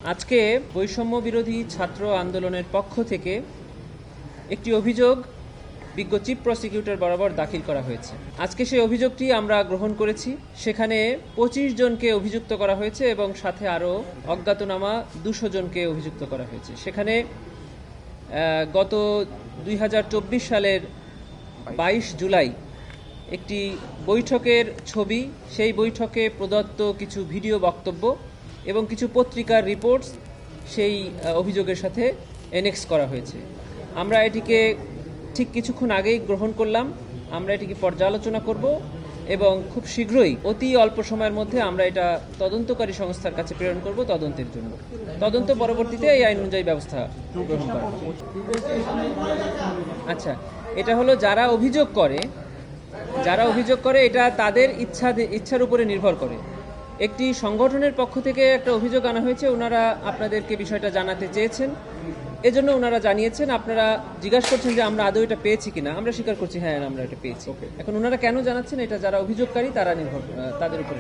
আজকে বৈষম্য বিরোধী ছাত্র আন্দোলনের পক্ষ থেকে একটি অভিযোগ বিজ্ঞ চিফ প্রসিকিউটর বরাবর দাখিল করা হয়েছে। আজকে সেই অভিযোগটি আমরা গ্রহণ করেছি। সেখানে 25 জনকে অভিযুক্ত করা হয়েছে এবং সাথে আরও অজ্ঞাতনামা 200 জনকে অভিযুক্ত করা হয়েছে। সেখানে গত 2024 সালের 22 জুলাই একটি বৈঠকের ছবি, সেই বৈঠকে প্রদত্ত কিছু ভিডিও বক্তব্য এবং কিছু পত্রিকার রিপোর্টস সেই অভিযোগের সাথে এনেক্স করা হয়েছে। আমরা এটিকে ঠিক কিছুক্ষণ আগেই গ্রহণ করলাম। আমরা এটিকে পর্যালোচনা করব এবং খুব শীঘ্রই অতি অল্প সময়ের মধ্যে আমরা এটা তদন্তকারী সংস্থার কাছে প্রেরণ করব তদন্তের জন্য। তদন্ত পরবর্তীতে এই আইন অনুযায়ী ব্যবস্থা গ্রহণ করা হবে। আচ্ছা, এটা হলো যারা অভিযোগ করে এটা তাদের ইচ্ছার উপরে নির্ভর করে। একটি সংগঠনের পক্ষ থেকে একটা অভিযোগ আনা হয়েছে, ওনারা আপনাদেরকে বিষয়টা জানাতে চেয়েছেন, এজন্য ওনারা জানিয়েছেন। আপনারা জিজ্ঞাসা করছেন যে আমরা আদৌ এটা পেয়েছি কিনা। আমরা স্বীকার করছি, হ্যাঁ আমরা এটা পেয়েছি। এখন ওনারা কেন জানাচ্ছেন, এটা যারা অভিযোগকারী তারা তাদের উপর।